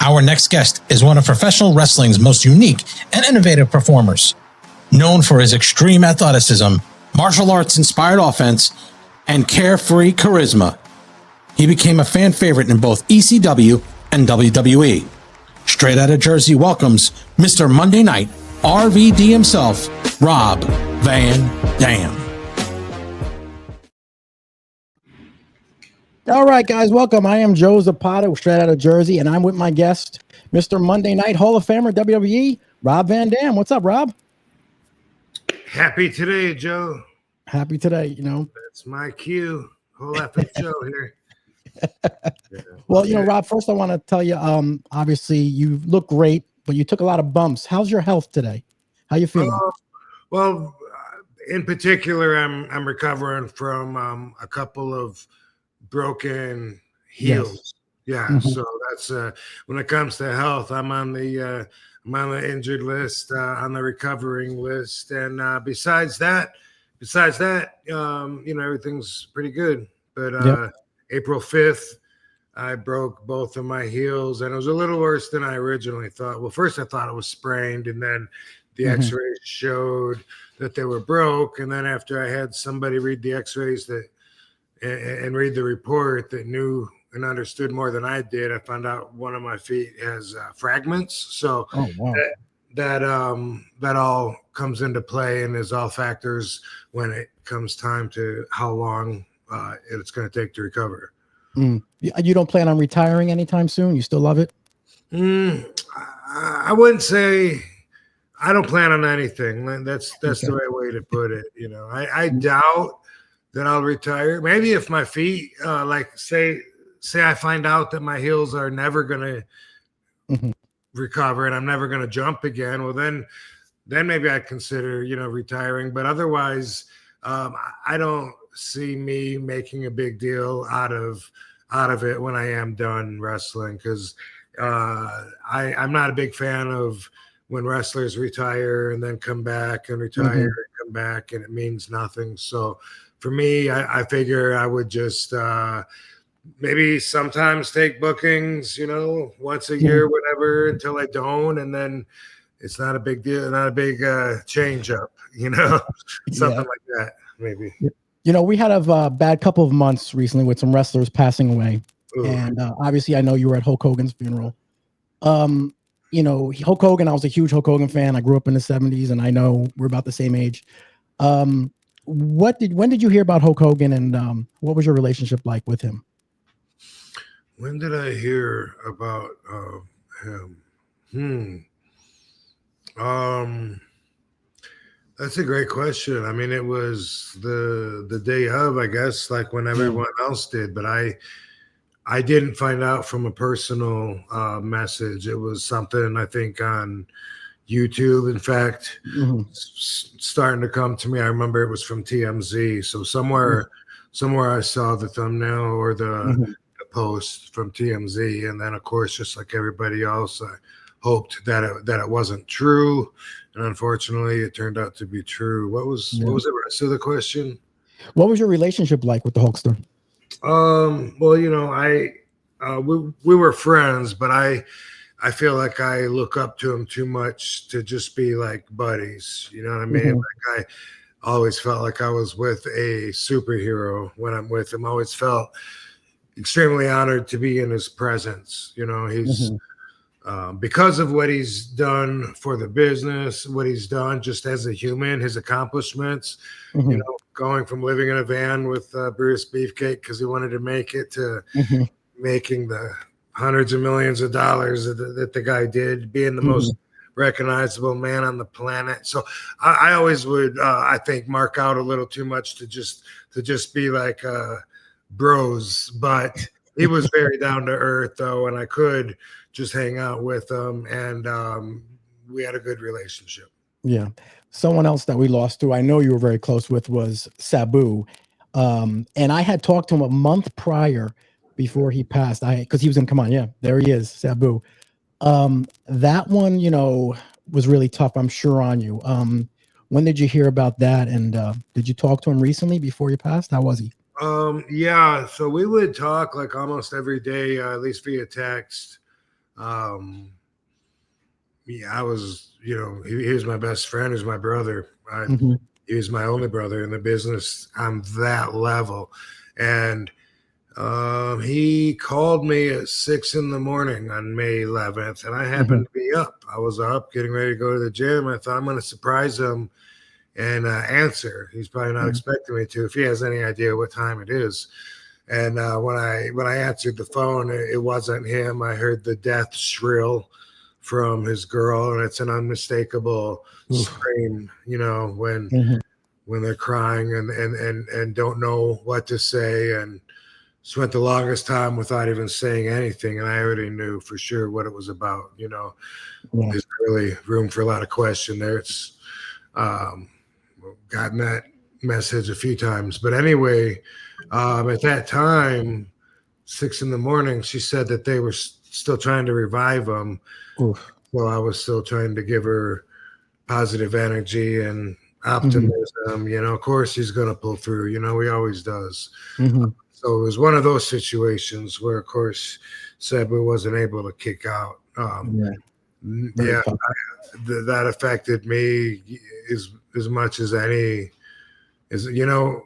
Our next guest is one of professional wrestling's most unique and innovative performers. Known for his extreme athleticism, martial arts-inspired offense, and carefree charisma, he became a fan favorite in both ECW and WWE. Straight out of Jersey welcomes Mr. Monday Night RVD himself, Rob Van Dam. All right, guys, welcome. I am Joe Zapata, straight out of Jersey, and I'm with my guest, Mr. Monday Night Hall of Famer, WWE, Rob Van Dam. What's up, Rob? Happy today, Joe. Happy today, you know. That's my cue. Whole effing show here. Yeah. Well, you know, Rob, first I want to tell you, obviously you look great, but you took a lot of bumps. How's your health today? How you feeling? Well, in particular, I'm recovering from a couple of broken heels. Yes. Yeah, so that's when it comes to health, I'm on the injured list, on the recovering list, and besides that, you know, everything's pretty good. But April 5th, I broke both of my heels, and it was a little worse than I originally thought. Well, first I thought it was sprained, and then the X-rays showed that they were broke, and then after I had somebody read the X-rays and read the report that knew and understood more than I did, I found out one of my feet has fragments. So that all comes into play and is all factors when it comes time to how long it's going to take to recover. You don't plan on retiring anytime soon? You still love it? I wouldn't say I don't plan on anything. That's the right way to put it. You know, I doubt that I'll retire. Maybe if my feet, like say I find out that my heels are never going to recover and I'm never going to jump again. Well, then maybe I'd consider, you know, retiring. But otherwise, I don't see me making a big deal out of it when I am done wrestling, because I'm not a big fan of when wrestlers retire and then come back and retire and come back and it means nothing. So for me, I figure I would just maybe sometimes take bookings, you know, once a year, whatever, until I don't, and then it's not a big deal, not a big change up, you know, something like that, maybe. You know, we had a bad couple of months recently with some wrestlers passing away, and obviously I know you were at Hulk Hogan's funeral. You know, Hulk Hogan, I was a huge Hulk Hogan fan. I grew up in the 70s, and I know we're about the same age. When did you hear about Hulk Hogan, and what was your relationship like with him? When did I hear about him? That's a great question. I mean, it was the day of, I guess, like when everyone else did, but I didn't find out from a personal message. It was something, I think, on YouTube, in fact, starting to come to me. I remember it was from TMZ. So somewhere I saw the thumbnail or the post from TMZ, and then of course, just like everybody else, I hoped that it wasn't true, and unfortunately, it turned out to be true. What was the rest of the question? What was your relationship like with the Hulkster? Well, you know, we were friends, but I feel like I look up to him too much to just be like buddies. You know what I mean? Like I always felt like I was with a superhero when I'm with him. I always felt extremely honored to be in his presence. You know, he's because of what he's done for the business, what he's done just as a human, his accomplishments, you know, going from living in a van with Bruce Beefcake because he wanted to make it to making the hundreds of millions of dollars that the guy did, being the most recognizable man on the planet. So I always would, I think, mark out a little too much to just be like bros, but he was very down to earth though, and I could just hang out with him, and we had a good relationship. Yeah. Someone else that we lost to, I know you were very close with, was Sabu. And I had talked to him a month prior before he passed. Because he was in, come on, yeah, there he is, Sabu. That one, you know, was really tough, I'm sure, on you. When did you hear about that? And did you talk to him recently before he passed? How was he? Yeah, so we would talk like almost every day, at least via text. Um, yeah, I was, he was my best friend. He was my brother. He was my only brother in the business on that level. And he called me at 6 a.m. on May 11th, and I happened to be up. I was up getting ready to go to the gym. I thought I'm going to surprise him and answer. He's probably not expecting me to, if he has any idea what time it is. And when I answered the phone, it wasn't him. I heard the death shrill from his girl, and it's an unmistakable scream, when they're crying and don't know what to say, and spent the longest time without even saying anything. And I already knew for sure what it was about. There's really room for a lot of question there. It's gotten that message a few times, but anyway, at that time, 6 a.m, she said that they were still trying to revive him. So I was still trying to give her positive energy and optimism. Of course he's going to pull through. He always does. So it was one of those situations where, of course, Sabu wasn't able to kick out. That affected me as much as any. The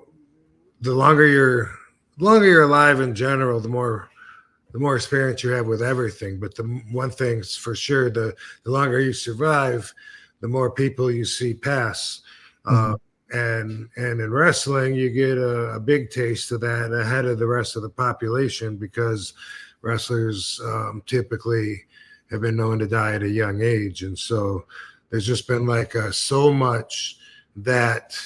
longer you're alive in general, the more experience you have with everything. But the one thing's for sure: the longer you survive, the more people you see pass. And in wrestling, you get a big taste of that ahead of the rest of the population, because wrestlers typically have been known to die at a young age. And so there's just been so much that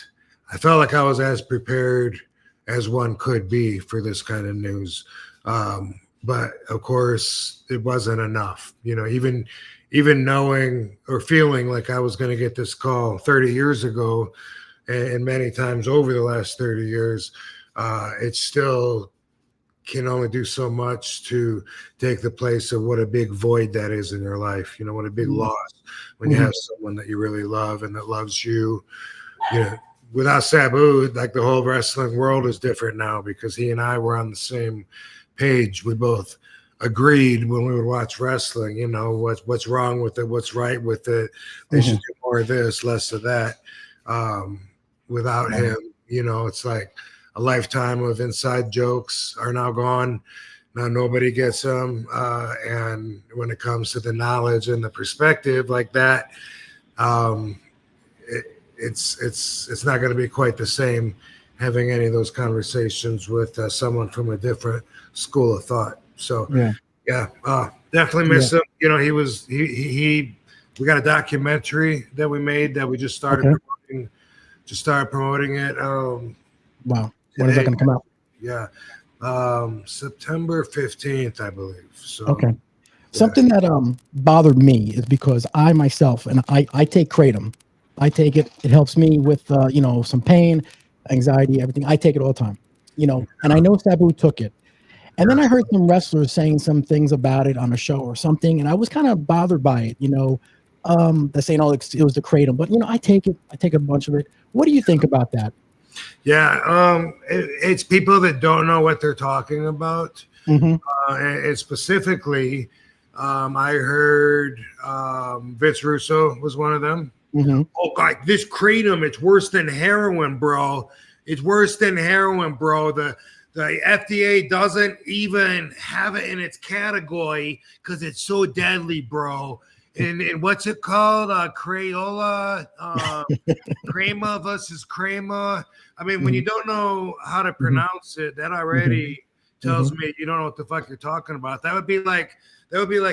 I felt like I was as prepared as one could be for this kind of news. But of course it wasn't enough, even knowing or feeling like I was going to get this call 30 years ago, and many times over the last 30 years, it still can only do so much to take the place of what a big void that is in your life. What a big loss when you have someone that you really love and that loves you. Without Sabu, the whole wrestling world is different now, because he and I were on the same page. We both agreed when we would watch wrestling, what's wrong with it, what's right with it. They should do more of this, less of that. Without him, it's like a lifetime of inside jokes are now gone. Now nobody gets them. And when it comes to the knowledge and the perspective like that, it's not going to be quite the same having any of those conversations with someone from a different school of thought. So definitely miss him. We got a documentary that we made that we just started promoting. Promoting it. Wow. When is that going to come out? Yeah. September 15th, I believe. So Something that bothered me is because I myself, and I take kratom. I take it. It helps me with some pain, anxiety, everything. I take it all the time. And I know Sabu took it. And then I heard some wrestlers saying some things about it on a show or something, and I was kind of bothered by it. They're saying, "Oh, it was the kratom," but I take it. I take a bunch of it. What do you think about that? Yeah, it's people that don't know what they're talking about. And specifically, I heard Vince Russo was one of them. Oh God, this kratom, it's worse than heroin, bro. It's worse than heroin, bro. The FDA doesn't even have it in its category because it's so deadly, bro. And what's it called? Crayola, Crema versus Crema. I mean, when you don't know how to pronounce it, that already tells me you don't know what the fuck you're talking about. That would be like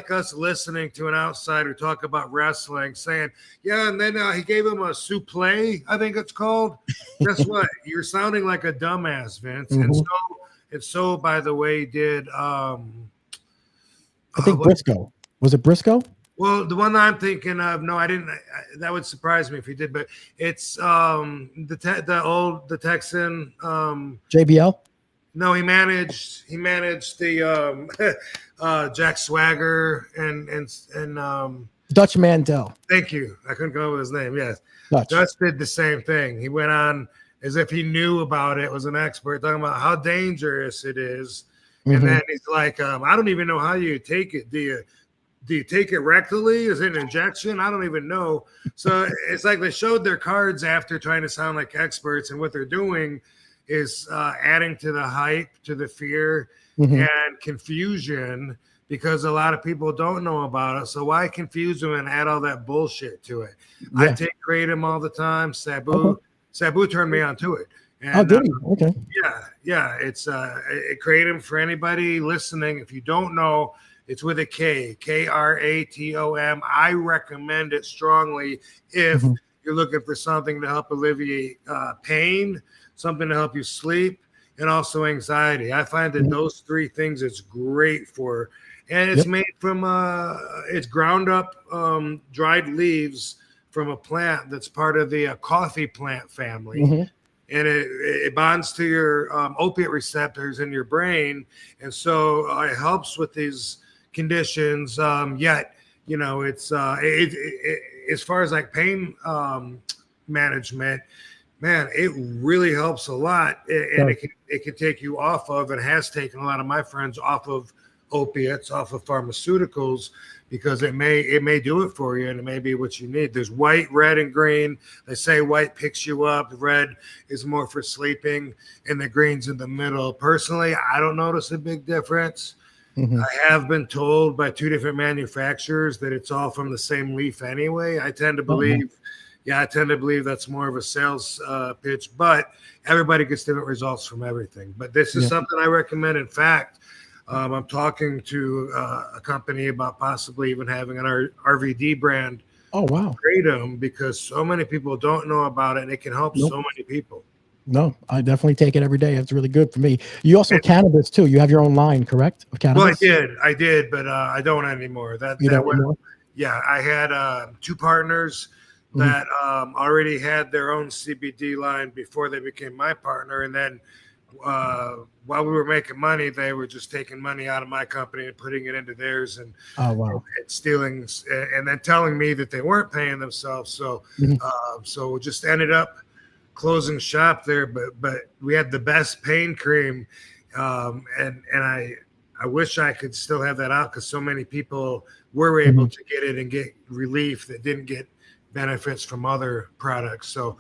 us listening to an outsider talk about wrestling, saying, "Yeah," and then he gave him a souffle, I think it's called. Guess what? You're sounding like a dumbass, Vince. And so, by the way, did I think Briscoe. Was it Briscoe? Well, the one that I'm thinking of, no, I didn't. That would surprise me if he did, but it's the Texan JBL. No, he managed the Jack Swagger and Dutch Mandel. Thank you. I couldn't come up with his name. Yes, Dutch did the same thing. He went on as if he knew about it, was an expert, talking about how dangerous it is, and then he's like, "I don't even know how you take it, do you?" do you take it rectally? Is it an injection? I don't even know. So it's like they showed their cards after trying to sound like experts, and what they're doing is adding to the hype, to the fear and confusion, because a lot of people don't know about it. So why confuse them and add all that bullshit to it? I take Kratom all the time. Sabu turned me on to it. And, did he? Okay. Yeah. It's Kratom for anybody listening. If you don't know, it's with a K, Kratom. I recommend it strongly if you're looking for something to help alleviate pain, something to help you sleep, and also anxiety. I find that those three things it's great for. And it's made from it's ground up dried leaves from a plant that's part of the coffee plant family. And it bonds to your opiate receptors in your brain. And so it helps with these conditions. Yet, you know, it's as far as like pain management, man, it really helps a lot. And it can take you off of, and has taken a lot of my friends off of opiates, off of pharmaceuticals, because it may do it for you, and it may be what you need. There's white, red, and green. They say white picks you up, red is more for sleeping, and the green's in the middle. Personally, I don't notice a big difference. I have been told by two different manufacturers that it's all from the same leaf anyway. I tend to believe that's more of a sales pitch, but everybody gets different results from everything. But this is something I recommend. In fact, I'm talking to a company about possibly even having an RVD brand. Oh, wow. Kratom, because so many people don't know about it, and it can help so many people. No, I definitely take it every day. It's really good for me. You also cannabis too. You have your own line, correct? Of cannabis? Well, I did, but I don't anymore. I had two partners that already had their own CBD line before they became my partner, and then while we were making money, they were just taking money out of my company and putting it into theirs, and and stealing, and then telling me that they weren't paying themselves. So so we just ended up closing shop there. But we had the best pain cream, and I wish I could still have that out, because so many people were able to get it and get relief that didn't get benefits from other products. So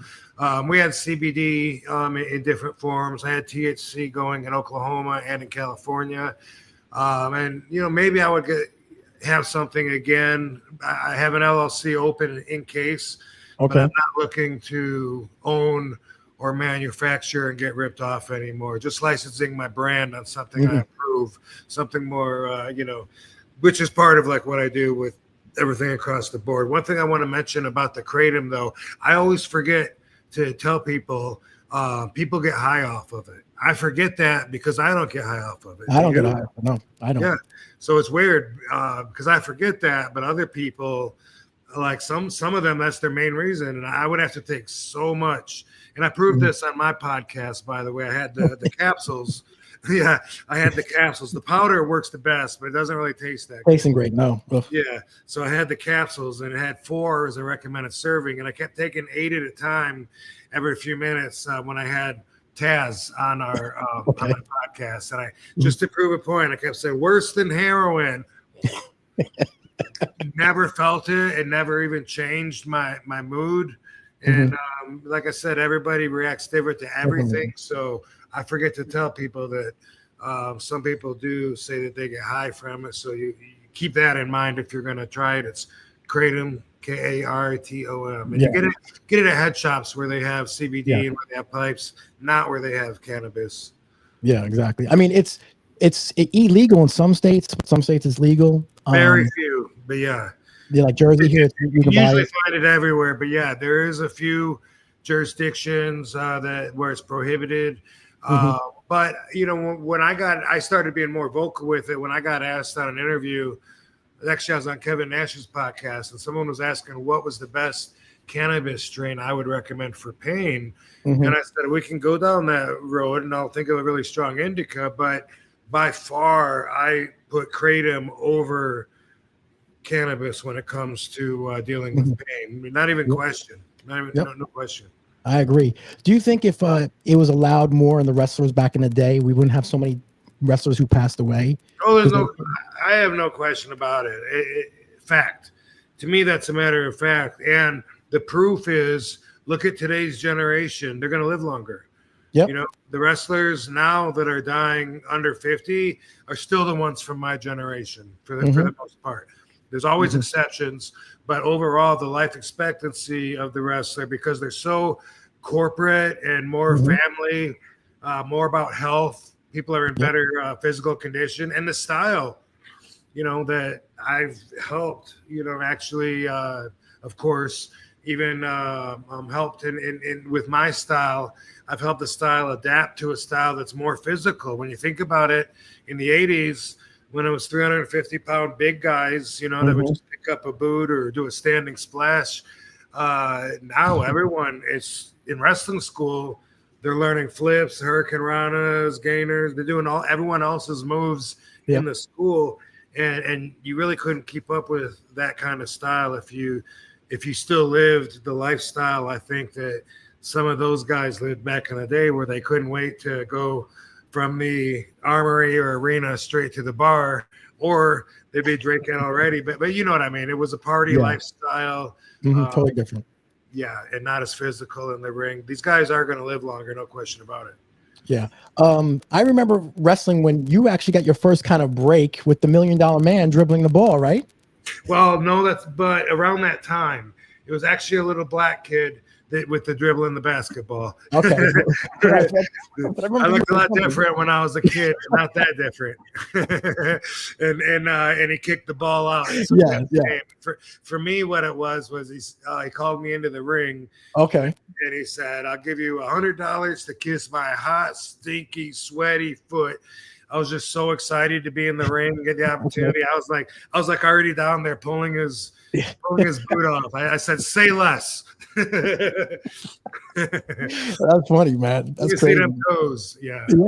we had CBD in different forms. I had THC going in Oklahoma and in California. And, you know, maybe I would have something again. I have an LLC open in case, but I'm not looking to own or manufacture and get ripped off anymore. Just licensing my brand on something I approve, something more, you know, which is part of like what I do with everything across the board. One thing I want to mention about the Kratom, though, I always forget to tell people, people get high off of it. I forget that because I don't get high off of it. I don't get high. No, I don't. Yeah. So it's weird because I forget that, but other people, like some of them, that's their main reason. And I would have to take so much. And I proved this on my podcast, by the way. I had the capsules. Yeah, I had the capsules. The powder works the best, but it doesn't really taste that good. Tasting great, no. Ugh. Yeah, so I had the capsules, and it had 4 as a recommended serving, and I kept taking 8 at a time every few minutes when I had Taz on our on the podcast. And I just to prove a point, I kept saying, worse than heroin. Never felt it. It never even changed my mood. And like I said, everybody reacts different to everything. So I forget to tell people that some people do say that they get high from it. So you keep that in mind if you're going to try it. It's Kratom, Kartom. And you get it at head shops where they have CBD and where they have pipes, not where they have cannabis. Yeah, exactly. I mean, it's illegal in some states, but some states it's legal. Very few, but yeah. Yeah, like Jersey here, you can usually find it everywhere. But yeah, there is a few jurisdictions where it's prohibited. But you know, when I started being more vocal with it, when I got asked on an interview, actually I was on Kevin Nash's podcast, and someone was asking what was the best cannabis strain I would recommend for pain. And I said, we can go down that road, and I'll think of a really strong indica, but by far I put Kratom over cannabis when it comes to dealing with pain. Not even question. Not even no question. I agree. Do you think if it was allowed more in the wrestlers back in the day, we wouldn't have so many wrestlers who passed away? Oh, I have no question about it. Fact. To me, that's a matter of fact. And the proof is, look at today's generation. They're going to live longer. Yep. You know, the wrestlers now that are dying under 50 are still the ones from my generation for the most part. There's always exceptions, but overall, the life expectancy of the wrestler, because they're so corporate and more family, more about health, people are in better physical condition, and the style, you know, that I've helped, you know, actually, of course, even helped in with my style. I've helped the style adapt to a style that's more physical. When you think about it, in the 80s, when it was 350-pound big guys, you know, that would just pick up a boot or do a standing splash. Now everyone is in wrestling school. They're learning flips, hurricane ranas, gainers. They're doing everyone else's moves in the school, and you really couldn't keep up with that kind of style if you still lived the lifestyle. I think that some of those guys lived back in the day where they couldn't wait to go from the armory or arena straight to the bar, or they'd be drinking already. But you know what I mean? It was a party lifestyle. Totally different. Yeah, and not as physical in the ring. These guys are going to live longer, no question about it. Yeah. I remember wrestling when you actually got your first kind of break with the $1 Million Man dribbling the ball, right? Well, no, but around that time, it was actually a little black kid with the dribble in the basketball. Okay. I looked a lot different when I was a kid, not that different. and he kicked the ball out. So For me, what it was he called me into the ring. Okay. And he said, "I'll give you $100 to kiss my hot, stinky, sweaty foot." I was just so excited to be in the ring and get the opportunity. I was like already down there pulling his boot off. I said, "Say less." That's funny, man. That's you crazy. See them toes, yeah. And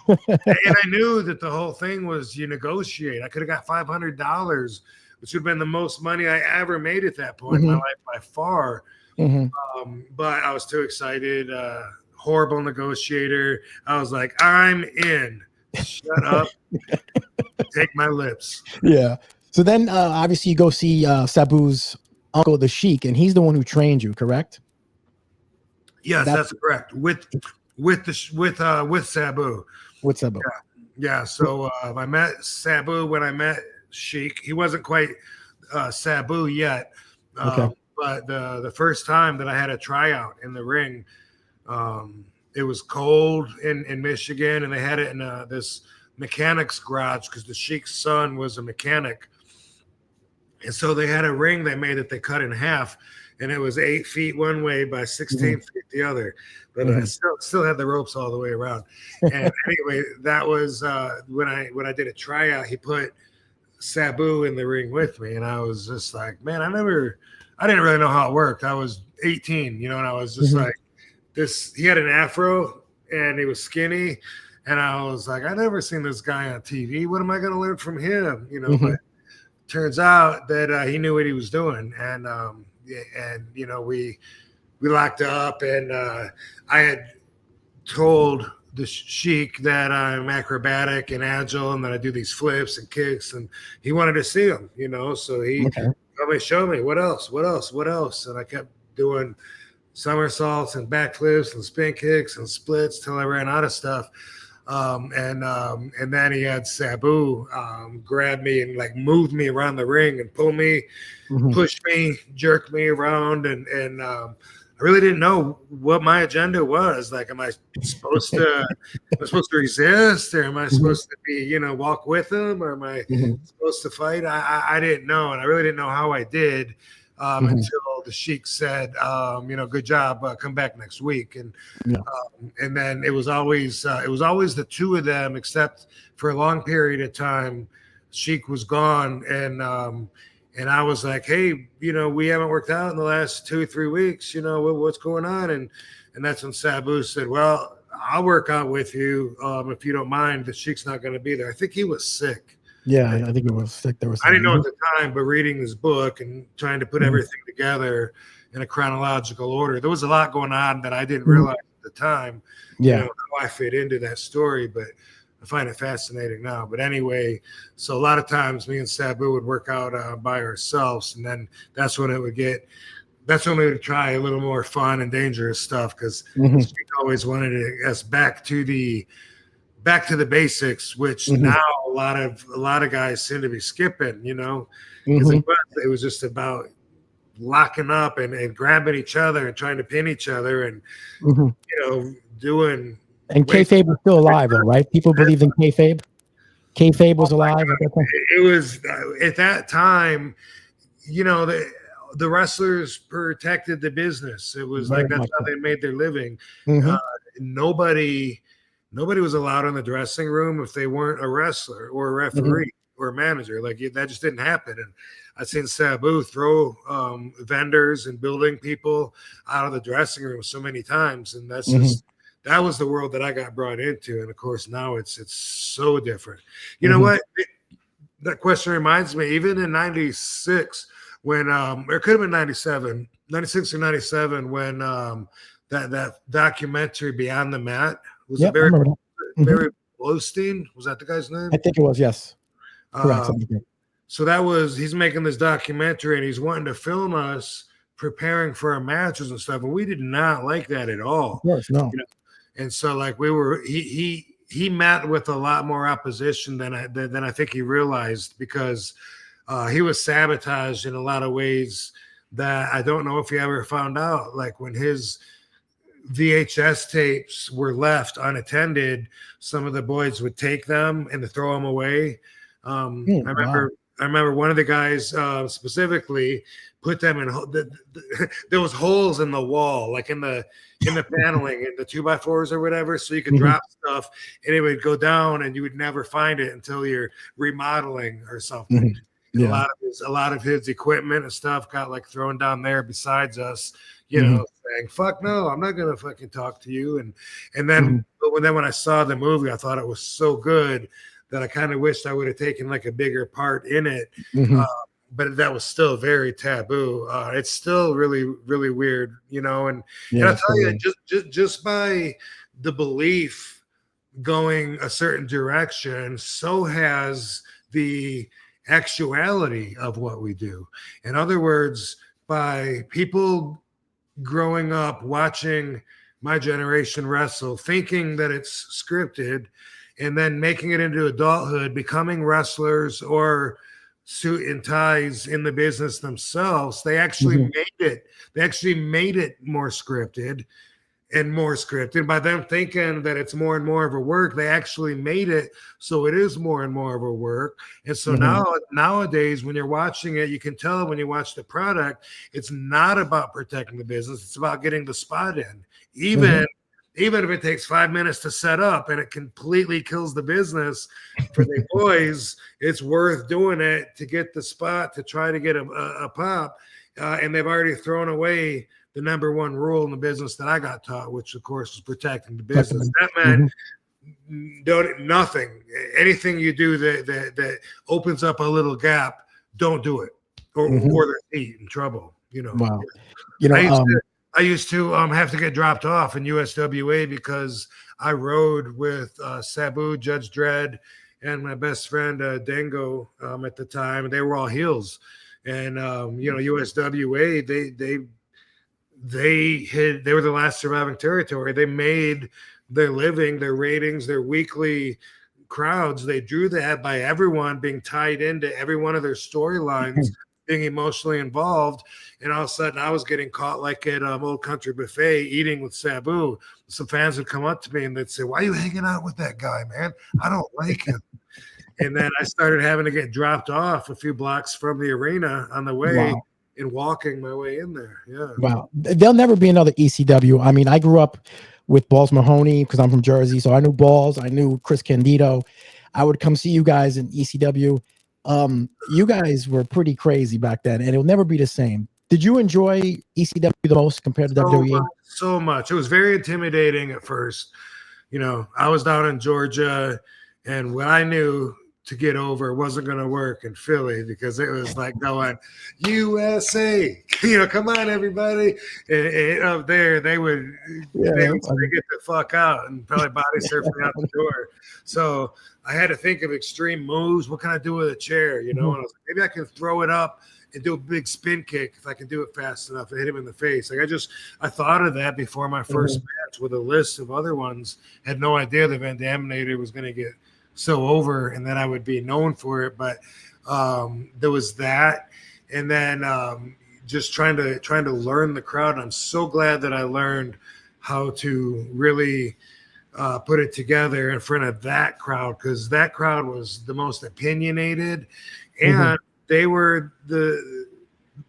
I knew that the whole thing was you negotiate. I could have got $500, which would have been the most money I ever made at that point in my life by far. But I was too excited. Horrible negotiator. I was like, "I'm in. Shut up. Take my lips." Yeah. So then, obviously, you go see Sabu's uncle, the Sheik, and he's the one who trained you, correct? Yes, that's correct. With Sabu. With Sabu. Yeah. So I met Sabu when I met Sheik. He wasn't quite Sabu yet. But the first time that I had a tryout in the ring, it was cold in Michigan, and they had it in this mechanic's garage because the Sheik's son was a mechanic. And so they had a ring they made that they cut in half, and it was 8 feet one way by 16 feet the other. But I still had the ropes all the way around. And anyway, that was when I did a tryout. He put Sabu in the ring with me, and I was just like, man, I didn't really know how it worked. I was 18, you know, and I was just like, this. He had an afro, and he was skinny, and I was like, I never seen this guy on TV. What am I going to learn from him? You know, but turns out that he knew what he was doing, and you know, we locked up, and I had told the Sheik that I'm acrobatic and agile, and that I do these flips and kicks, and he wanted to see them, you know, so he told me, show me what else, and I kept doing somersaults and backflips and spin kicks and splits till I ran out of stuff. And then he had Sabu grab me and like move me around the ring and pull me, push me, jerk me around, and I really didn't know what my agenda was. Like, am I supposed to resist, or am I supposed to be, you know, walk with him, or am I supposed to fight? I didn't know, and I really didn't know how I did until the Sheik said, you know, good job, come back next week. And then it was always the two of them, except for a long period of time, Sheik was gone, and I was like, hey, you know, we haven't worked out in the last 2 or 3 weeks, you know, what's going on? And that's when Sabu said, well, I'll work out with you if you don't mind. The Sheik's not going to be there. I think he was sick. Yeah, I think he was sick. I didn't know at the time, but reading his book and trying to put everything together in a chronological order, there was a lot going on that I didn't realize at the time. You know, how I fit into that story. But find it fascinating now. But anyway, so a lot of times me and Sabu would work out by ourselves, and then that's when we would try a little more fun and dangerous stuff, because we always wanted us back to the basics, which now a lot of guys seem to be skipping, because it was just about locking up and grabbing each other and trying to pin each other and doing. And kayfabe was still alive, though, right? People believed in kayfabe. Kayfabe was alive at that time. It was at that time, the wrestlers protected the business. It was like that's how they made their living. Nobody was allowed in the dressing room if they weren't a wrestler or a referee or a manager. Like that just didn't happen. And I've seen Sabu throw vendors and building people out of the dressing room so many times, and that's just that was the world that I got brought into. And of course, now it's so different. You know what? That question reminds me. Even in '96, when it could have been '96 or '97, when that documentary Beyond the Mat was Barry Blaustein. Was that the guy's name? I think it was. Yes. Correct. So he's making this documentary and he's wanting to film us preparing for our matches and stuff, and we did not like that at all. Of course, no. And so like he met with a lot more opposition than I think he realized, because he was sabotaged in a lot of ways that I don't know if he ever found out. Like when his VHS tapes were left unattended, some of the boys would take them and throw them away. I remember one of the guys specifically put them in. There was holes in the wall, like in the paneling, in the 2x4s or whatever, so you could drop stuff and it would go down, and you would never find it until you're remodeling or something. A lot of his equipment and stuff got like thrown down there besides us, saying, "Fuck no, I'm not gonna fucking talk to you." And then, but when I saw the movie, I thought it was so good that I kind of wished I would have taken like a bigger part in it. But that was still very taboo. It's still really, really weird, and I'll tell you, just by the belief going a certain direction, so has the actuality of what we do. In other words, by people growing up watching my generation wrestle, thinking that it's scripted, and then making it into adulthood, becoming wrestlers or suit and ties in the business themselves, they actually made it. They actually made it more scripted and more scripted. By them thinking that it's more and more of a work, they actually made it so it is more and more of a work. And so nowadays, when you're watching it, you can tell when you watch the product, it's not about protecting the business. It's about getting the spot in. Even if it takes 5 minutes to set up and it completely kills the business for the boys, it's worth doing it to get the spot, to try to get a pop. And they've already thrown away the number one rule in the business that I got taught, which of course is protecting the business. That meant nothing. Anything you do that opens up a little gap, don't do it, or they're in trouble. Wow. I used to have to get dropped off in USWA because I rode with Sabu, Judge Dredd, and my best friend Dango at the time. They were all heels, and USWA they were the last surviving territory. They made their living, their ratings, their weekly crowds. They drew that by everyone being tied into every one of their storylines. Being emotionally involved, and all of a sudden I was getting caught like at Old Country Buffet eating with Sabu. Some fans would come up to me and they'd say, "Why are you hanging out with that guy, man? I don't like him." And then I started having to get dropped off a few blocks from the arena on the way and walking my way in there. Yeah. Wow. There'll never be another ECW. I mean, I grew up with Balls Mahoney because I'm from Jersey, so I knew Balls. I knew Chris Candido. I would come see you guys in ECW. You guys were pretty crazy back then, and it'll never be the same. Did you enjoy ECW the most compared to WWE? So much. It was very intimidating at first. I was down in Georgia, and what I knew to get over wasn't going to work in Philly because it was like going USA, come on everybody, and up there they would say, get the fuck out and probably body surf me out the door. So I had to think of extreme moves. What can I do with a chair? And I was like, maybe I can throw it up and do a big spin kick if I can do it fast enough and hit him in the face. Like I thought of that before my first match with a list of other ones. Had no idea the Van Daminator was going to get so over and then I would be known for it. But there was that. And then just trying to learn the crowd. I'm so glad that I learned how to really put it together in front of that crowd, because that crowd was the most opinionated, and they were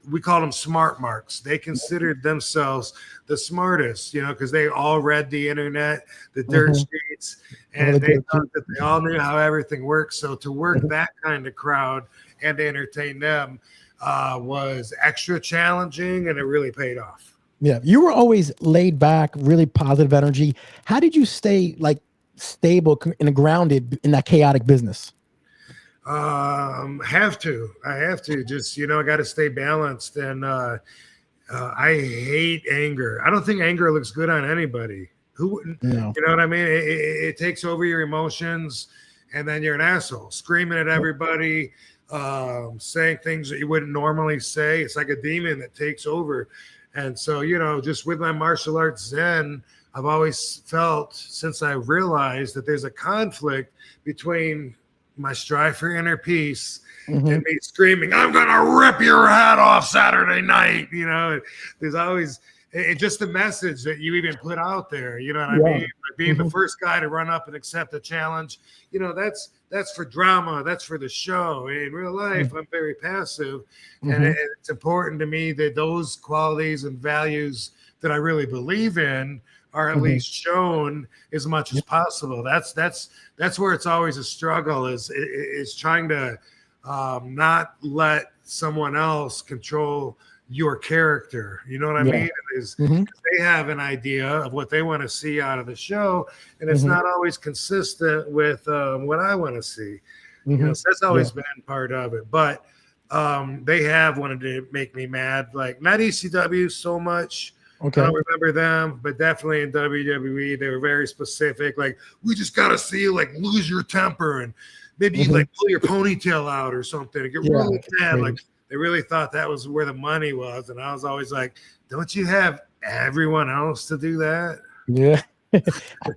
we called them smart marks. They considered themselves the smartest, because they all read the internet, the dirt sheets, and they thought that they all knew how everything works. So to work that kind of crowd and to entertain them was extra challenging, and it really paid off. Yeah, you were always laid back, really positive energy. How did you stay stable and grounded in that chaotic business? I have to just, I got to stay balanced. And I hate anger. I don't think anger looks good on anybody. Who wouldn't? No. You know what I mean? It takes over your emotions, and then you're an asshole, screaming at everybody, saying things that you wouldn't normally say. It's like a demon that takes over. And so, just with my martial arts Zen, I've always felt, since I realized that there's a conflict between my strive for inner peace and me screaming, I'm going to rip your head off Saturday night. There's always just the message that you even put out there. You know what I mean? Like being the first guy to run up and accept a challenge, that's for drama. That's for the show. In real life, I'm very passive. And it's important to me that those qualities and values that I really believe in are at least shown as much as possible. That's where it's always a struggle, is trying to not let someone else control your character. You know what I mean? They have an idea of what they want to see out of the show, and it's not always consistent with what I want to see. So that's always been part of it. But they have wanted to make me mad, like not ECW so much. I don't remember them, but definitely in WWE, they were very specific. Like, we just got to see you lose your temper and maybe pull your ponytail out or something and get really mad. Like, they really thought that was where the money was. And I was always like, don't you have everyone else to do that? Yeah.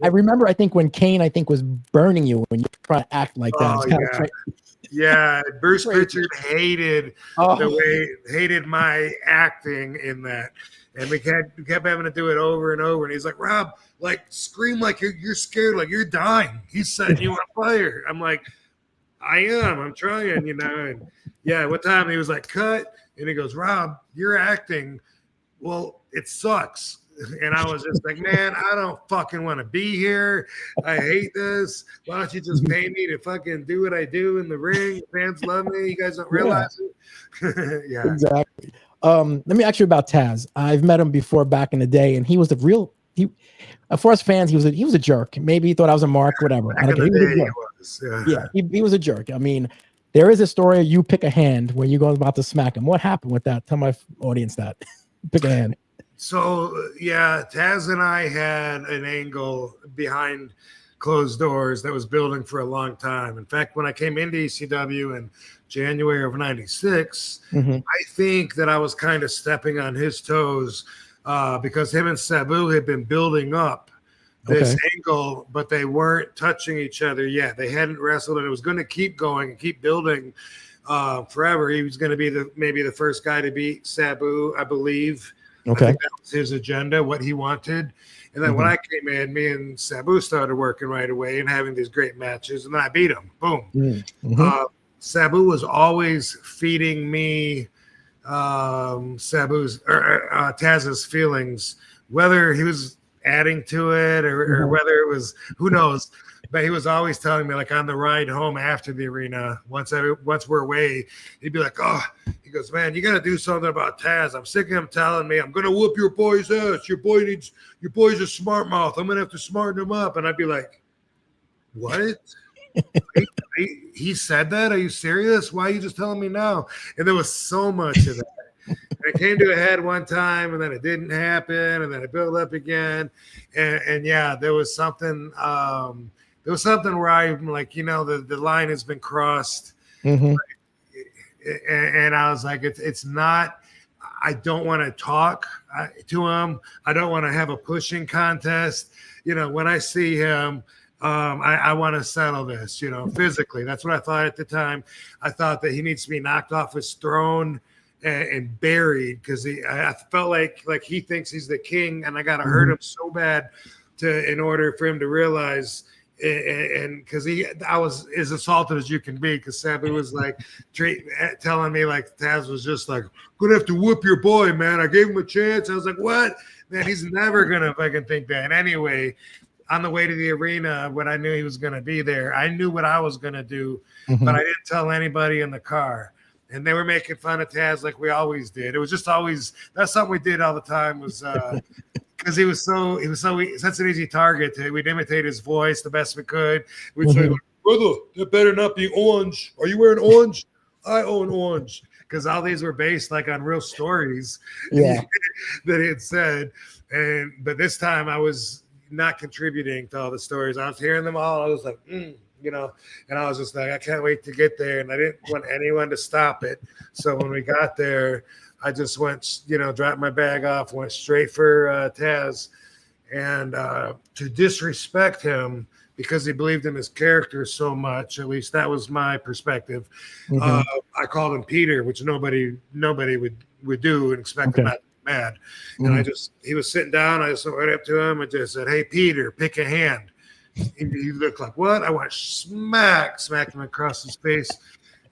I remember, I think when Kane, was burning you when you try to act like that. Oh, yeah. Bruce Pritchard hated hated my acting in that. And we kept having to do it over and over. And he's like, Rob, scream like you're scared, like you're dying. He's setting you on fire. I'm like, I am. I'm trying, And one time he was like, cut. And he goes, Rob, you're acting. Well, it sucks. And I was just like, man, I don't fucking want to be here. I hate this. Why don't you just pay me to fucking do what I do in the ring? Fans love me. You guys don't realize it. Yeah, exactly. Let me ask you about Taz. I've met him before back in the day, and he was for us fans, he was a jerk. Maybe he thought I was a mark, whatever. He was a jerk. I mean, there is a story, you pick a hand when you go about to smack him. What happened with that? Tell my audience that. Pick a hand. So, Taz and I had an angle behind closed doors that was building for a long time. In fact, when I came into ECW in January of 96, I think that I was kind of stepping on his toes because him and Sabu had been building up this angle, but they weren't touching each other yet. They hadn't wrestled, and it was going to keep going and keep building forever. He was going to be maybe the first guy to beat Sabu, I believe. I think that was his agenda, what he wanted. And then when I came in, me and Sabu started working right away and having these great matches, and then I beat him. Boom. Sabu was always feeding me Taz's feelings, whether he was adding to it or whether it was, who knows. But he was always telling me, on the ride home after the arena, once we're away, he'd be like, oh, he goes, man, you got to do something about Taz. I'm sick of him telling me, I'm going to whoop your boy's ass. Your boy's a smart mouth. I'm going to have to smarten him up. And I'd be like, what? He said that? Are you serious? Why are you just telling me now? And there was so much of that. And it came to a head one time, and then it didn't happen, and then it built up again. And yeah, there was something. There was something where I'm like, the line has been crossed. Mm-hmm. And I was like, it's not. I don't want to talk to him. I don't want to have a pushing contest. When I see him, I want to settle this, physically. That's what I thought at the time. I thought that he needs to be knocked off his throne and buried, because I felt like he thinks he's the king, and I got to hurt him so bad in order for him to realize. And because I was as assaulted as you can be, because Sabu was like telling me like Taz was just like, gonna have to whoop your boy, man. I gave him a chance. I was like, what? Man, he's never gonna fucking think that. And anyway, on the way to the arena, when I knew he was gonna be there, I knew what I was gonna do, but I didn't tell anybody in the car. And they were making fun of Taz like we always did. It was just always, that's something we did all the time, was because he was such an easy target. We'd imitate his voice the best we could. We'd say, brother, that better not be orange. Are you wearing orange? I own orange. Because all these were based like on real stories that he had said. But this time I was not contributing to all the stories. I was hearing them all. I was like, and I was just like, I can't wait to get there. And I didn't want anyone to stop it. So when we got there, I just went, dropped my bag off, went straight for Taz. And to disrespect him because he believed in his character so much, at least that was my perspective, I called him Peter, which nobody would do and expect him not to be mad. And he was sitting down. I just went right up to him and just said, hey, Peter, pick a hand. And he looked like, what? I went smacked him across his face.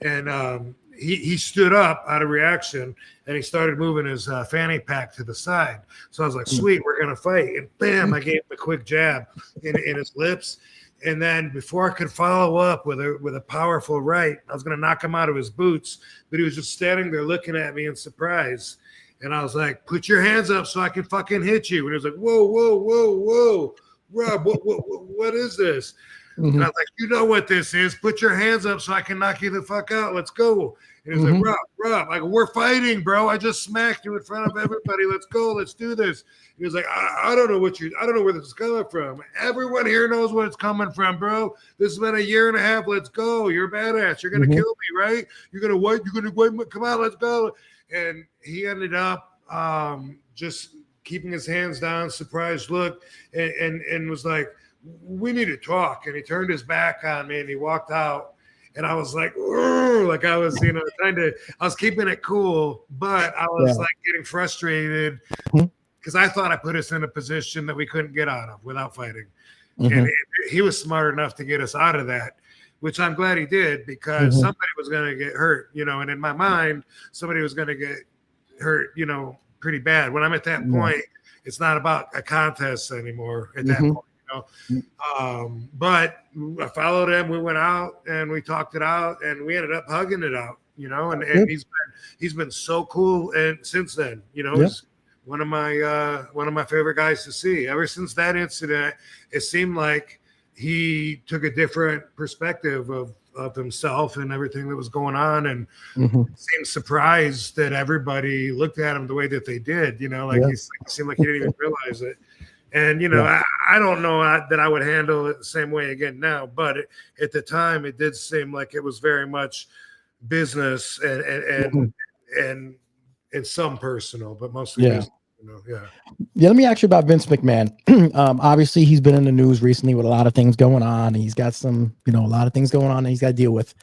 And he stood up out of reaction, and he started moving his fanny pack to the side. So I was like, sweet, we're going to fight. And bam, I gave him a quick jab in his lips. And then before I could follow up with a powerful right, I was going to knock him out of his boots. But he was just standing there looking at me in surprise. And I was like, put your hands up so I can fucking hit you. And he was like, whoa, whoa, whoa, whoa. Rob, what is this? And I was like, you know what this is. Put your hands up so I can knock you the fuck out. Let's go. And he was like, Rob, like, we're fighting, bro. I just smacked you in front of everybody. Let's go. Let's do this. He was like, I don't know I don't know where this is coming from. Everyone here knows where it's coming from, bro. This has been a year and a half. Let's go. You're a badass. You're going to kill me, right? You're going to wait. Come on, let's go. And he ended up just keeping his hands down, surprised look, and was like, we need to talk. And he turned his back on me and he walked out. And I was like, I was, I was keeping it cool, but I was like getting frustrated because I thought I put us in a position that we couldn't get out of without fighting. And he was smart enough to get us out of that, which I'm glad he did, because somebody was going to get hurt, and in my mind, somebody was going to get hurt, pretty bad. When I'm at that point, it's not about a contest anymore at that point. But I followed him. We went out and we talked it out, and we ended up hugging it out, and he's been so cool. And since then, he's one of my favorite guys to see. Ever since that incident, it seemed like he took a different perspective of himself and everything that was going on, and seemed surprised that everybody looked at him the way that they did. He seemed like he didn't even realize it. And, I don't know that I would handle it the same way again now, but at the time it did seem like it was very much business and some personal, but mostly business. Let me ask you about Vince McMahon. Obviously he's been in the news recently with a lot of things going on. He's got some, a lot of things going on that he's got to deal with.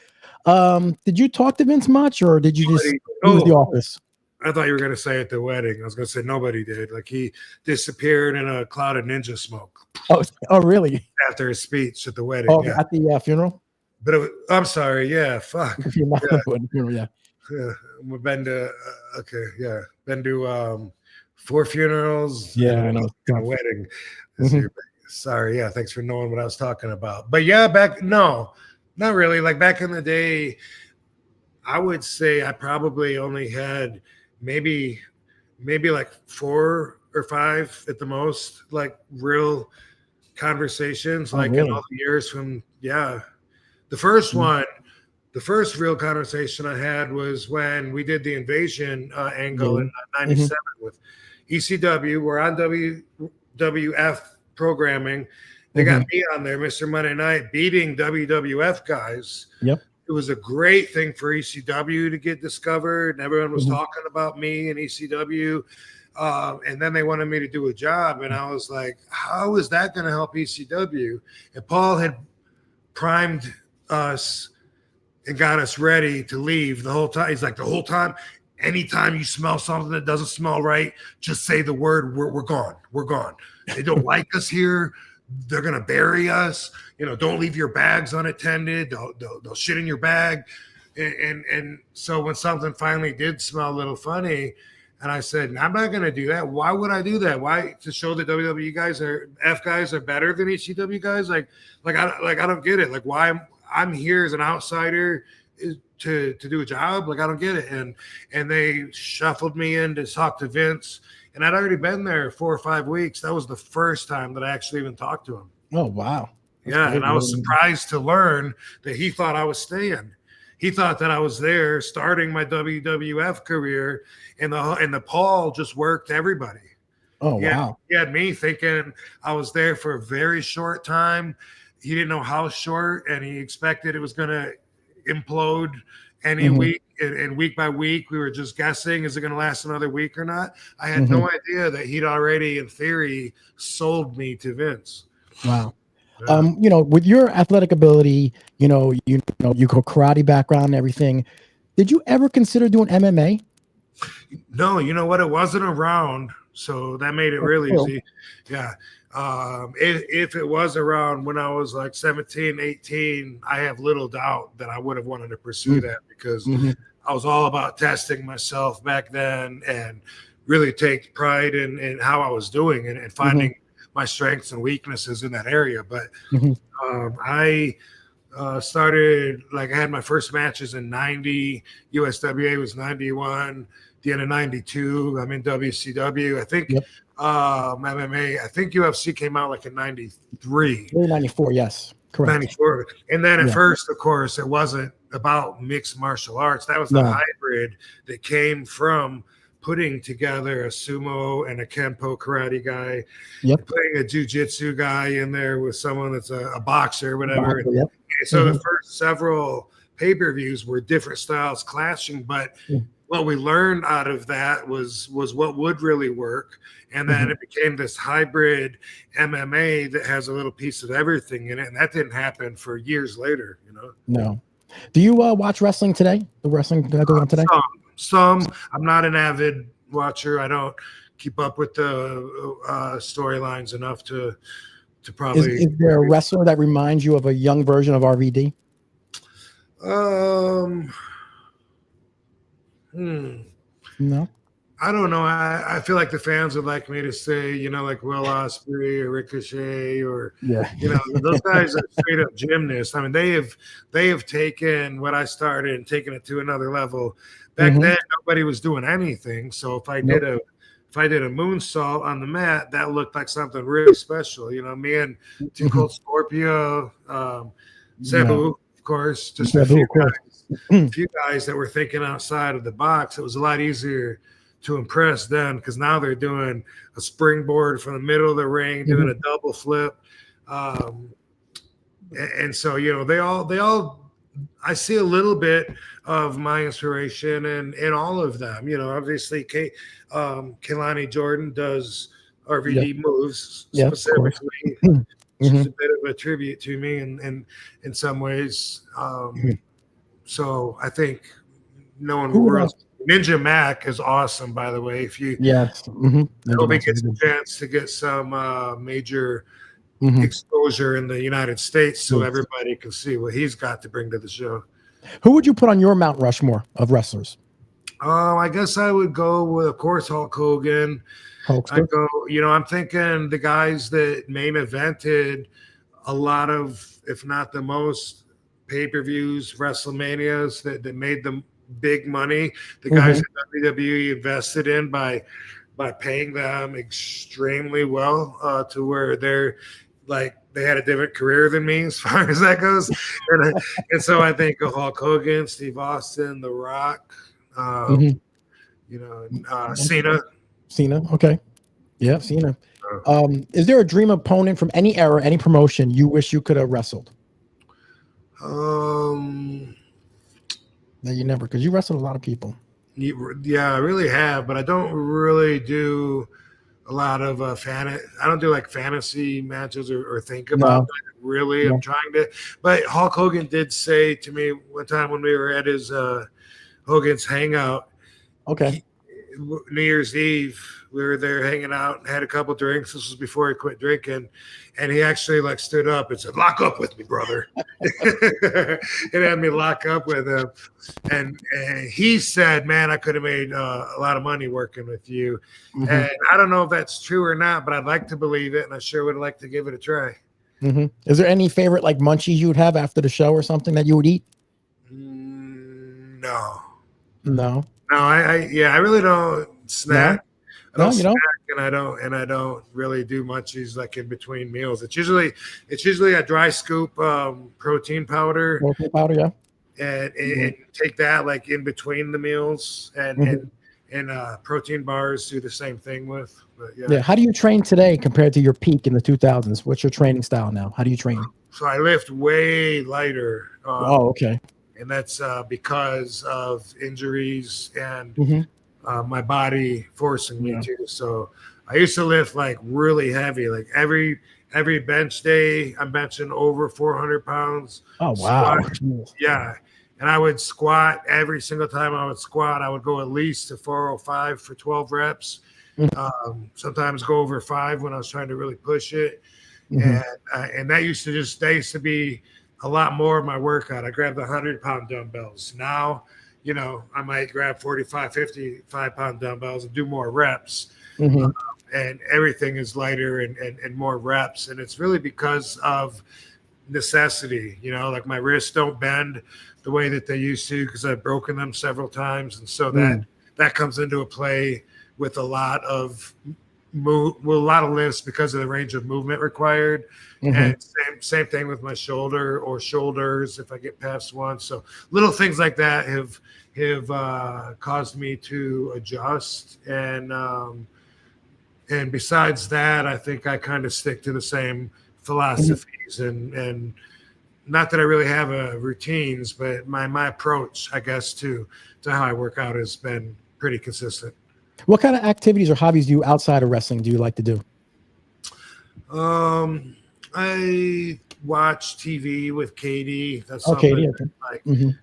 Did you talk to Vince much, or did you just lose the office? I thought you were going to say at the wedding. I was going to say nobody did. Like, he disappeared in a cloud of ninja smoke. Oh, really? After his speech at the wedding. Oh, at the funeral? But I'm sorry. Yeah, fuck. Yeah. We've been to, been to 4 funerals. Yeah, I know. A wedding. Sorry. Yeah, thanks for knowing what I was talking about. But yeah, no, not really. Like, back in the day, I would say I probably only had maybe like 4 or 5 at the most, like real conversations, in all the years from, The first one, the first real conversation I had was when we did the invasion angle in '97 with ECW. We're on WWF programming. They got me on there, Mr. Monday Night, beating WWF guys. Yep. It was a great thing for ECW to get discovered, and everyone was talking about me and ECW. And then they wanted me to do a job, and I was like, how is that going to help ECW? And Paul had primed us and got us ready to leave the whole time. He's like, the whole time, anytime you smell something that doesn't smell right, just say the word, we're gone. We're gone. They don't like us here. They're going to bury us. Don't leave your bags unattended. They'll shit in your bag. And so when something finally did smell a little funny, and I said, I'm not going to do that. Why would I do that? Why? To show that WWE guys are better than ECW guys? Like I don't get it. Like, why I'm here as an outsider to do a job. Like, I don't get it. And they shuffled me in to talk to Vince, and I'd already been there 4 or 5 weeks. That was the first time that I actually even talked to him. Oh, wow. That's great. And I was surprised to learn that he thought I was staying. He thought that I was there starting my WWF career, and the Paul just worked everybody. Oh, wow. He had me thinking I was there for a very short time. He didn't know how short, and he expected it was going to implode any week. And week by week, we were just guessing, is it going to last another week or not? I had no idea that he'd already, in theory, sold me to Vince. Wow. With your athletic ability, you go karate background and everything. Did you ever consider doing MMA? No, you know what? It wasn't around, so that made it really easy. Yeah. If it was around when I was like 17, 18, I have little doubt that I would have wanted to pursue that, because I was all about testing myself back then and really take pride in how I was doing and finding my strengths and weaknesses in that area. But I started, like, I had my first matches in 90, USWA was 91, the end of 92, I'm in WCW. I think MMA, I think UFC came out like in 93. 94, yes. Correct. 94. And then at first, of course, it wasn't about mixed martial arts. That was the hybrid that came from putting together a sumo and a Kenpo karate guy, putting a jiu-jitsu guy in there with someone that's a boxer or whatever. So the first several pay-per-views were different styles clashing, but what we learned out of that was what would really work. And then it became this hybrid MMA that has a little piece of everything in it. And that didn't happen for years later, No. Do you watch wrestling today? The wrestling that goes on today? Some. I'm not an avid watcher. I don't keep up with the storylines enough to probably. Is there a wrestler that reminds you of a young version of RVD? No. I don't know. I feel like the fans would like me to say, like Will Ospreay or Ricochet or, those guys are straight up gymnasts. I mean, they have taken what I started and taken it to another level. Back then, nobody was doing anything. So if I did a moonsault on the mat, that looked like something really special. Me and Too Cold Scorpio, Sabu, of course, just a few guys that were thinking outside of the box. It was a lot easier to impress them, because now they're doing a springboard from the middle of the ring, doing a double flip. And so, they all, I see a little bit of my inspiration in all of them. Obviously, Kehlani Jordan does RVD moves specifically. Which is a bit of a tribute to me in some ways. So I think knowing who else. Ninja Mac is awesome, by the way. If you hope he gets a chance to get some major exposure in the United States, so everybody can see what he's got to bring to the show. Who would you put on your Mount Rushmore of wrestlers? I guess I would go with, of course, Hulk Hogan. I go, I'm thinking the guys that main evented a lot of, if not the most, pay-per-views, WrestleManias that made them big money. The guys that WWE invested in by paying them extremely well to where they're like they had a different career than me as far as that goes. And so I think of Hulk Hogan, Steve Austin, The Rock, Mhm. Cena. Cena. Okay. Yeah, Cena. Uh, Is there a dream opponent from any era, any promotion you wish you could have wrestled Um, that you never? Because you wrestled a lot of people. yeah, I really have, but I don't really do a lot of I don't do like fantasy matches or think about No. that really. I'm No. trying to, but Hulk Hogan did say to me one time when we were at his Hogan's hangout, Okay. New Year's Eve, we were there hanging out and had a couple drinks. This was before he quit drinking, and he actually like stood up and said, "Lock up with me, brother." And had me lock up with him, and he said, "Man, I could have made a lot of money working with you." Mhm. And I don't know if that's true or not, but I'd like to believe it, and I sure would like to give it a try. Mhm. Is there any favorite like munchies you would have after the show or something that you would eat? No. No. No, I really don't snack. I No, don't you snack, don't. and I don't really do munchies like in between meals. It's usually a dry scoop protein powder, Protein powder, yeah. and take that like in between the meals, Mhm. and protein bars do the same thing with. But Yeah. How do you train today compared to your peak in the 2000s? What's your training style now? How do you train? So I lift way lighter. Oh, okay. And that's because of injuries and Mhm. my body forcing me Yeah. to. So I used to lift like really heavy, like every bench day I'm benching over 400 pounds. Oh, wow. Squat, yeah, and I would squat every single time I would squat. I would go at least to 405 for 12 reps. Mhm. Sometimes go over 5 when I was trying to really push it, Mhm. and that used to be a lot more of my workout. I grabbed the 100-pound dumbbells. Now, I might grab 45, 55-pound dumbbells and do more reps. Mhm. And everything is lighter and more reps. And it's really because of necessity. Like my wrists don't bend the way that they used to because I've broken them several times. And so that comes into a play with a lot of lifts because of the range of movement required. Mhm. And same thing with my shoulder or shoulders if I get past one. So little things like that have caused me to adjust. And besides that, I think I kind of stick to the same philosophies and not that I really have routines, but my approach, I guess, to how I work out has been pretty consistent. What kind of activities or hobbies do you outside of wrestling do you like to do? I watch TV with Katie. That's Okay, something yeah. that, like, Mhm.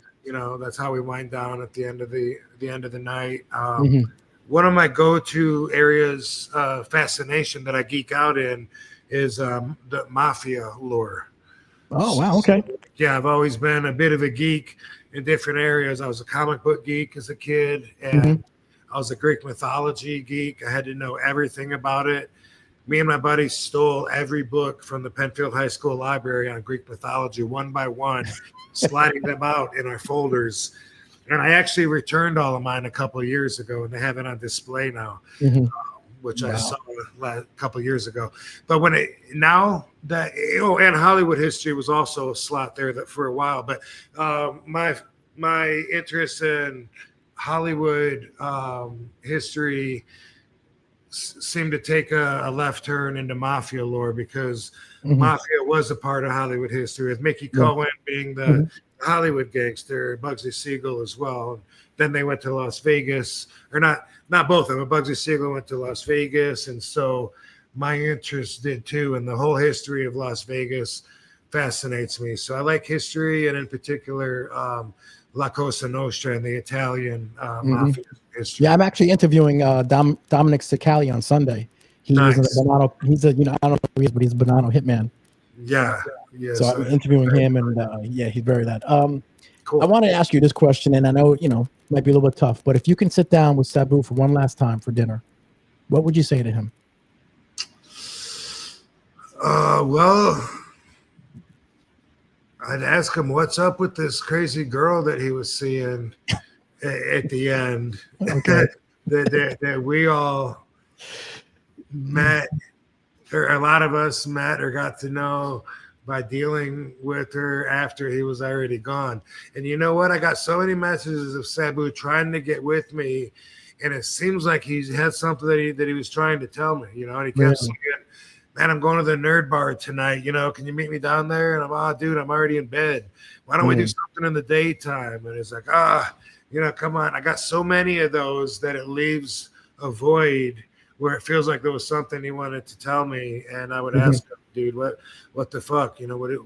that's how we wind down at the end of the night. Mhm. One of my go-to areas of fascination that I geek out in is the mafia lore. Oh, wow. Okay. Yeah, I've always been a bit of a geek in different areas. I was a comic book geek as a kid, and Mhm. I was a Greek mythology geek. I had to know everything about it. Me and my buddies stole every book from the Penfield High School library on Greek mythology one by one, sliding them out in our folders. And I actually returned all of mine a couple of years ago, and they have it on display now, Mhm. which I Wow. saw a couple of years ago. But and Hollywood history was also a slot there that for a while. But my interest in Hollywood history seemed to take a left turn into mafia lore because Mhm. mafia was a part of Hollywood history, with Mickey Yeah. Cohen being the Hollywood gangster, Bugsy Siegel as well. Then they went to Las Vegas, or not both of them. Bugsy Siegel went to Las Vegas, and so my interest did too. And the whole history of Las Vegas fascinates me. So I like history, and in particular, La Cosa Nostra and the Italian mafia history. Yeah, I'm actually interviewing Dominic Sicali on Sunday. He was in the Nice. Bonanno. He's a, I don't know who he is, but he's a Bonanno hitman. Yeah. Yes. So I'm interviewing him, and yeah, he's very that. Cool. I want to ask you this question, and I know might be a little bit tough, but if you can sit down with Sabu for one last time for dinner, what would you say to him? Well, I'd ask him what's up with this crazy girl that he was seeing at the end. Okay. that we all met a lot of us met or got to know by dealing with her after he was already gone. And you know what? I got so many messages of Sabu trying to get with me, and it seems like he's had something that he was trying to tell me, you know, and he kept saying, man, I'm going to the nerd bar tonight, you know, can you meet me down there? And I'm, dude, I'm already in bed. Why don't we do something in the daytime? And it's like, you know, come on. I got so many of those that it leaves a void where it feels like there was something he wanted to tell me. And I would ask him, dude, what the fuck? You know,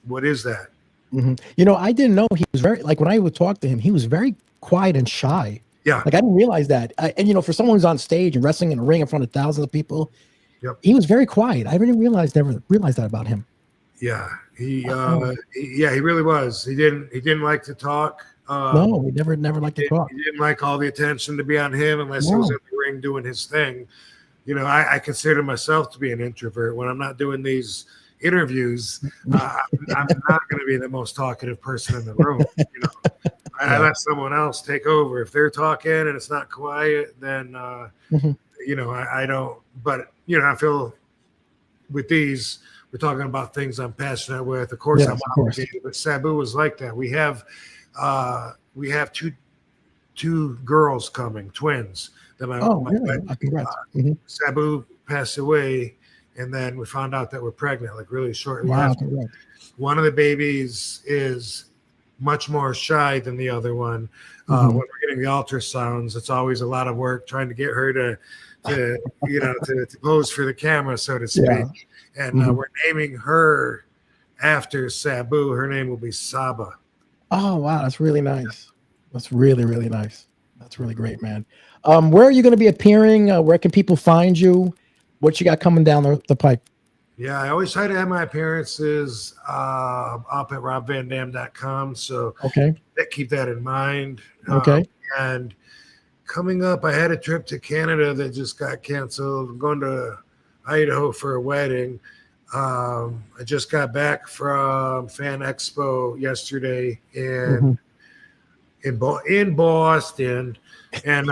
what is that? You know, I didn't know he was very, like, when I would talk to him, he was very quiet and shy. Yeah. Like, I didn't realize that. And, you know, for someone who's on stage and wrestling in a ring in front of thousands of people, he was very quiet. I never realized that about him. Yeah. He really was. He didn't like to talk. No, he never liked to talk. He didn't like all the attention to be on him unless he was in the ring doing his thing. You know, I consider myself to be an introvert. When I'm not doing these interviews, I'm not going to be the most talkative person in the room. You know, I let someone else take over. If they're talking and it's not quiet, then you know, I don't. But you know, I feel with these, we're talking about things I'm passionate with. Of course, I'm obligated. But Sabu was like that. We have two girls coming, twins. Sabu passed away, and then we found out that we're pregnant, like really shortly after. One of the babies is much more shy than the other one. When we're getting the ultrasounds, it's always a lot of work trying to get her to you know, to pose for the camera, so to speak. And we're naming her after Sabu. Her name will be Saba. Oh, wow. That's really nice. That's really, really nice. That's really great, man. Where are you going to be appearing? Where can people find you? What you got coming down the pipe? Yeah, I always try to have my appearances up at robvandam.com. So keep that in mind. And coming up, I had a trip to Canada that just got canceled. I'm going to Idaho for a wedding. I just got back from Fan Expo yesterday in Boston. And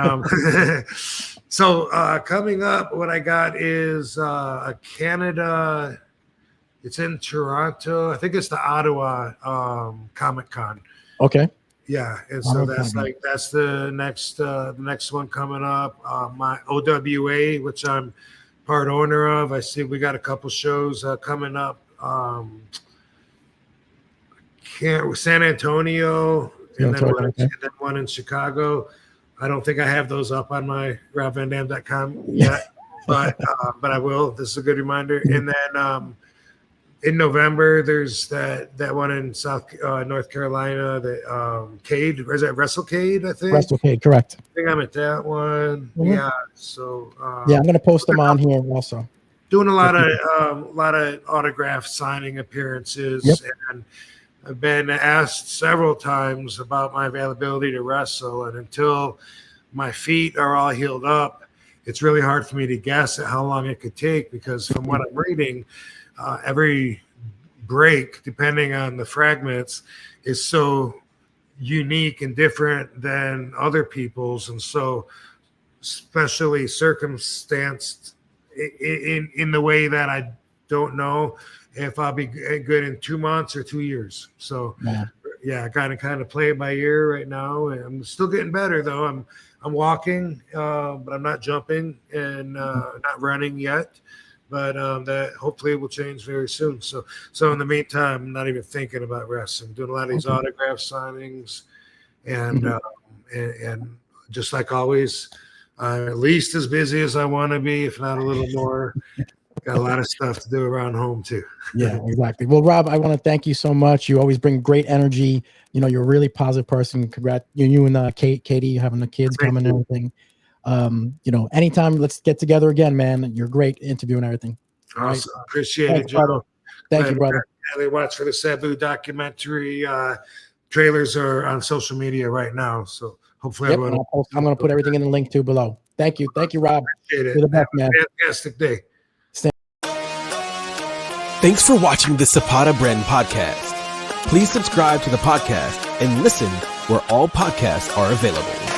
so coming up, what I got is a Canada. It's in Toronto. I think it's the Ottawa Comic Con. Okay. Yeah, and so that's the next one coming up. My OWA, which I'm part owner of. I see we got a couple shows coming up. San Antonio, and then one in Chicago. I don't think I have those up on my robvandam.com yet, but I will. This is a good reminder. And then in November, there's that one in North Carolina, that Cade, or is that WrestleCade, I think? WrestleCade, correct. I think I'm at that one. Yeah. So I'm gonna post them on here also. Doing a lot of autograph signing appearances, and I've been asked several times about my availability to wrestle, and until my feet are all healed up, it's really hard for me to guess at how long it could take, because from what I'm reading, every break, depending on the fragments, is so unique and different than other people's, and so especially circumstanced in the way that I don't know if I'll be good in 2 months or 2 years. So I kind of play it by ear right now, and I'm still getting better though. I'm walking, but I'm not jumping and not running yet. But that hopefully will change very soon. So in the meantime, I'm not even thinking about wrestling. Doing a lot of these autograph signings, and just like always, I'm at least as busy as I want to be, if not a little more. Got a lot of stuff to do around home too. Yeah, exactly. Well, Rob, I want to thank you so much. You always bring great energy. You know, you're a really positive person. Congrats, you and Katie having the kids coming and everything. You know, anytime, let's get together again, man. You're great interviewing everything. Awesome. Right? Appreciate it, Joe. Thank you, brother. They watch for the SABU documentary. Trailers are on social media right now, so hopefully everyone. I'm going to put everything in the link too below. Thank you, Rob. Appreciate it. You're the best, man. Fantastic day. Thanks for watching the Zapata Brand Podcast. Please subscribe to the podcast and listen where all podcasts are available.